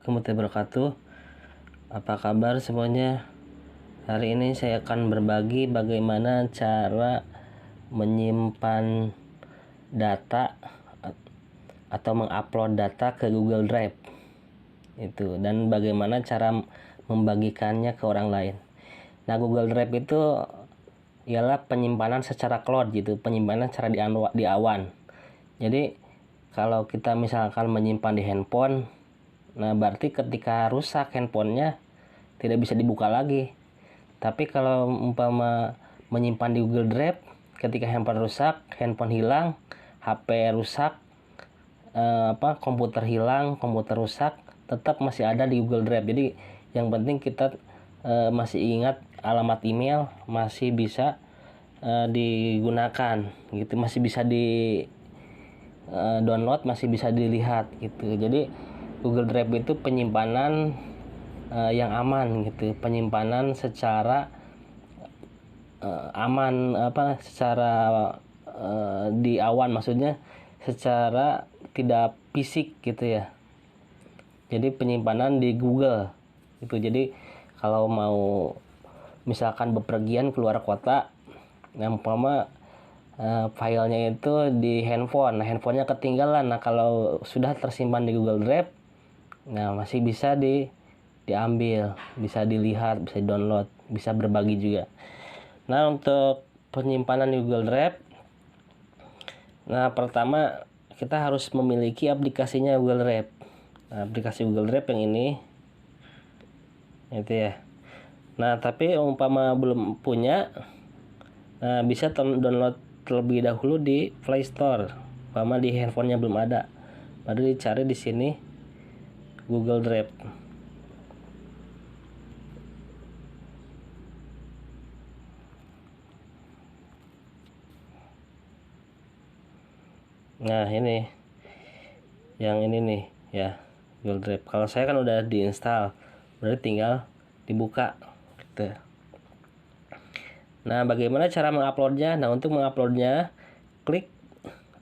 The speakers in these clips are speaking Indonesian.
Assalamualaikum warahmatullahi wabarakatuh. Apa kabar semuanya? Hari ini saya akan berbagi bagaimana cara menyimpan data atau mengupload data ke Google Drive. Dan bagaimana cara membagikannya ke orang lain. Nah, Google Drive itu ialah penyimpanan secara cloud gitu, penyimpanan secara di awan. Jadi kalau kita misalkan menyimpan di handphone, nah berarti ketika rusak handphonenya tidak bisa dibuka lagi. Tapi kalau umpama menyimpan di Google Drive, ketika handphone rusak, handphone hilang, HP rusak, komputer hilang, komputer rusak, tetap masih ada di Google Drive. Jadi yang penting kita masih ingat alamat email, masih bisa digunakan gitu, masih bisa di download, masih bisa dilihat gitu. Jadi Google Drive itu penyimpanan yang aman gitu, penyimpanan secara aman, secara di awan, maksudnya secara tidak fisik gitu ya. Jadi penyimpanan di Google itu. Jadi kalau mau misalkan bepergian keluar kota, umpama filenya itu di handphone, nah handphonenya ketinggalan, nah kalau sudah tersimpan di Google Drive, nah masih bisa diambil, bisa dilihat, bisa download, bisa berbagi juga. Nah, untuk penyimpanan di Google Drive, nah pertama kita harus memiliki aplikasinya Google Drive. Nah, aplikasi Google Drive yang ini itu ya. Nah, tapi umpama belum punya, nah bisa download terlebih dahulu di Play Store. Umpama di handphonenya belum ada, baru dicari di sini Google Drive. Nah, ini yang ini nih ya, Google Drive. Kalau saya kan udah diinstal, berarti tinggal dibuka gitu. Nah, bagaimana cara menguploadnya? Nah, untuk menguploadnya, klik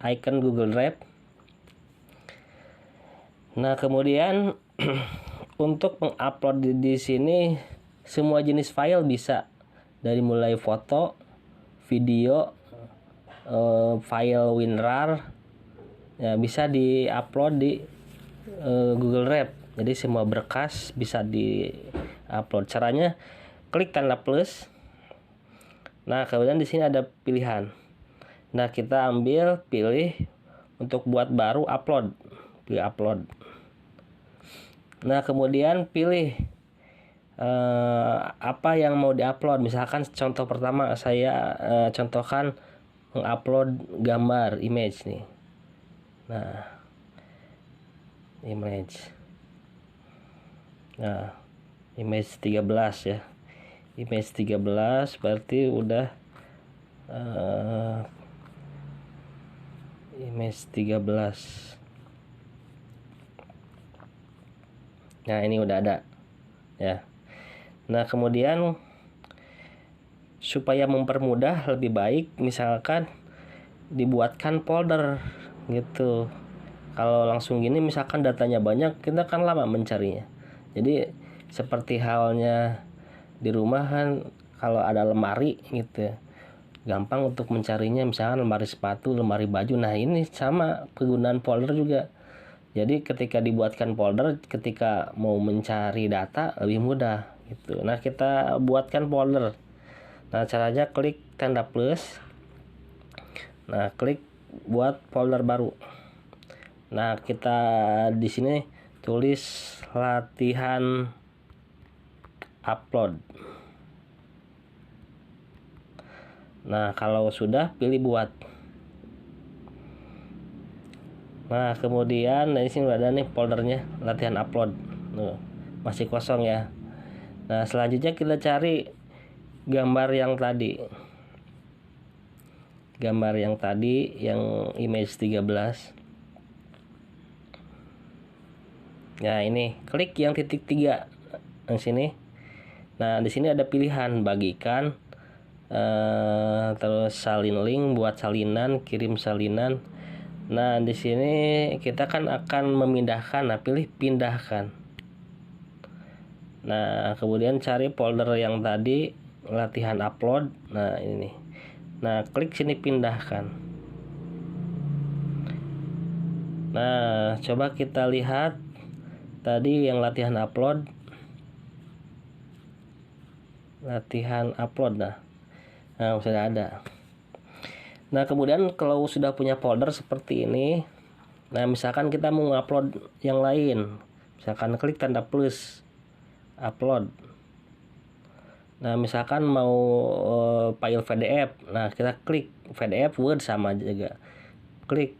icon Google Drive. Nah, kemudian untuk mengupload di sini semua jenis file bisa, dari mulai foto, video, file WinRAR, ya bisa diupload di Google Drive. Jadi semua berkas bisa diupload. Caranya klik tanda plus. Nah, kemudian di sini ada pilihan. Nah, kita pilih untuk buat baru, upload. Pilih upload. Nah, kemudian pilih apa yang mau diupload. Misalkan contoh pertama saya contohkan mengupload gambar, image nih. Nah, image. Nah, image 13 ya. Image 13 berarti udah image 13. Nah, ini udah ada ya. Nah, kemudian supaya mempermudah lebih baik, misalkan dibuatkan folder gitu. Kalau langsung gini misalkan datanya banyak, kita kan lama mencarinya. Jadi seperti halnya di rumah kan, kalau ada lemari gitu, gampang untuk mencarinya, misalkan lemari sepatu, lemari baju. Nah, ini sama penggunaan folder juga. Jadi ketika dibuatkan folder, ketika mau mencari data lebih mudah gitu. Nah, kita buatkan folder. Nah, caranya klik tanda plus. Nah, klik buat folder baru. Nah, kita di sini tulis latihan upload. Nah, kalau sudah, pilih buat. Nah, kemudian di sini udah ada nih foldernya, latihan upload. Masih kosong ya. Nah, selanjutnya kita cari gambar yang tadi. Gambar yang tadi, yang image 13. Nah, ini klik yang titik 3 yang sini. Nah, di sini ada pilihan bagikan, terus salin link, buat salinan, kirim salinan. Nah, di sini kita kan akan memindahkan. Nah, pilih pindahkan. Nah, kemudian cari folder yang tadi, latihan upload. Nah, ini. Nah, klik sini pindahkan. Nah, coba kita lihat tadi yang latihan upload. Latihan upload. Nah, sudah ada. Nah, kemudian kalau sudah punya folder seperti ini, nah misalkan kita mau upload yang lain, misalkan klik tanda plus, upload. Nah, misalkan mau file PDF, nah kita klik PDF, Word sama juga, klik.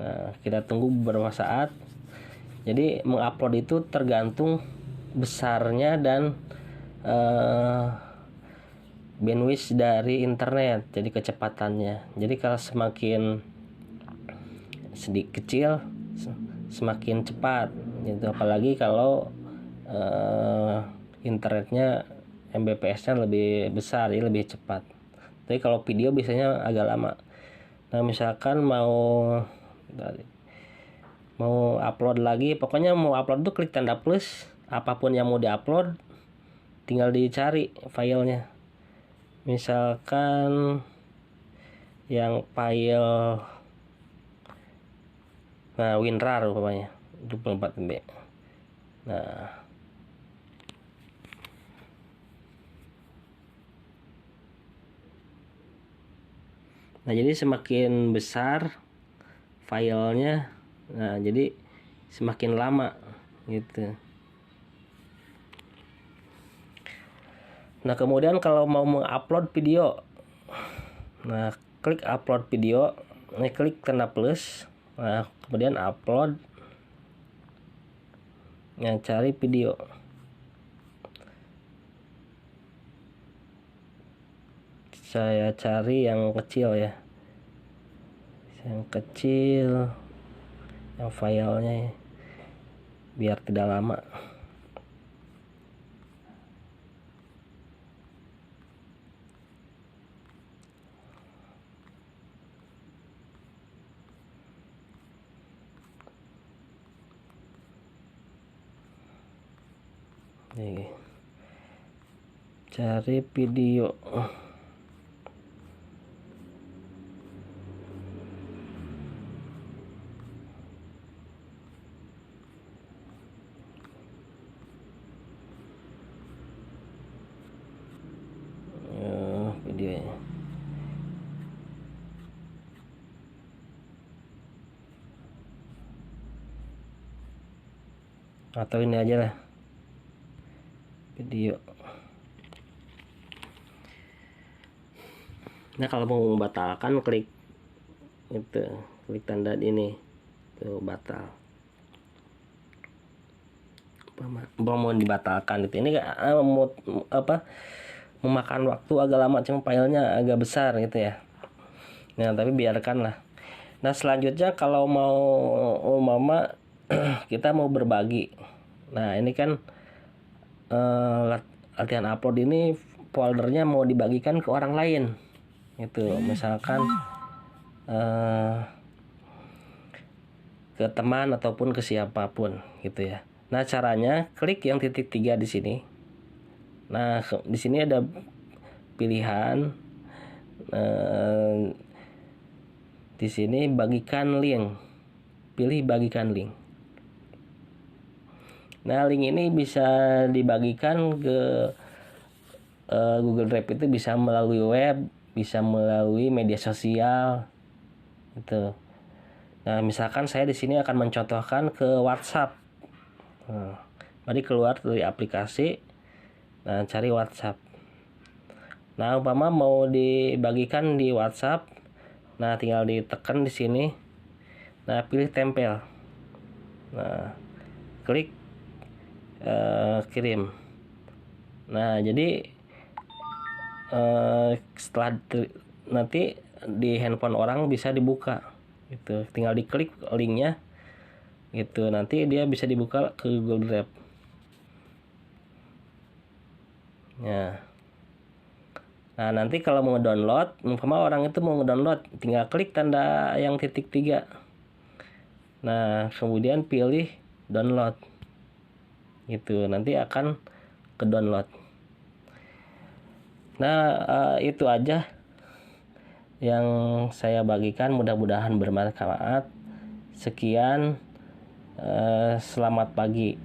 Nah, kita tunggu beberapa saat. Jadi mengupload itu tergantung besarnya dan bandwidth dari internet, jadi kecepatannya. Jadi kalau semakin sedikit kecil semakin cepat gitu, apalagi kalau internetnya Mbps-nya lebih besar, ya lebih cepat. Tapi kalau video biasanya agak lama. Nah, misalkan mau upload lagi, pokoknya mau upload tuh klik tanda plus, apapun yang mau diupload tinggal dicari filenya. Misalkan yang file WinRAR umpamanya 24 MB. Nah, jadi semakin besar filenya, nah jadi semakin lama gitu. Nah, kemudian kalau mau mengupload video, nah klik upload video, nah klik tanda plus, nah kemudian upload, nah cari video. Saya cari yang kecil ya, yang kecil, yang filenya biar tidak lama. Nih, cari video. Videonya. Atau ini aja lah, video. Nah, kalau mau membatalkan klik itu, klik tanda ini tuh, batal. Mau dibatalkan itu, ini mau memakan waktu agak lama, cuma filenya agak besar gitu ya. Nah, tapi biarkanlah. Nah, selanjutnya kalau mau mama kita mau berbagi. Nah, ini kan latihan upload ini foldernya mau dibagikan ke orang lain gitu, misalkan ke teman ataupun ke siapapun gitu ya. Nah, caranya klik yang titik 3 di sini. Nah, di sini ada pilihan di sini bagikan link. Pilih bagikan link. Nah, link ini bisa dibagikan ke Google Drive, itu bisa melalui web, bisa melalui media sosial gitu. Nah, misalkan saya di sini akan mencontohkan ke WhatsApp. Mari keluar dari aplikasi. Nah, cari WhatsApp. Nah, umpama mau dibagikan di WhatsApp, nah tinggal ditekan di sini. Nah, pilih tempel. Nah, klik kirim. Nah, jadi setelah nanti di handphone orang bisa dibuka gitu, tinggal diklik linknya gitu, nanti dia bisa dibuka ke Google Drive. Nah, nanti kalau mau download, umpama orang itu mau download, tinggal klik tanda yang titik 3. Nah, kemudian pilih download. gitu, nanti akan ke download. Nah, itu aja yang saya bagikan, mudah-mudahan bermanfaat. Sekian, selamat pagi.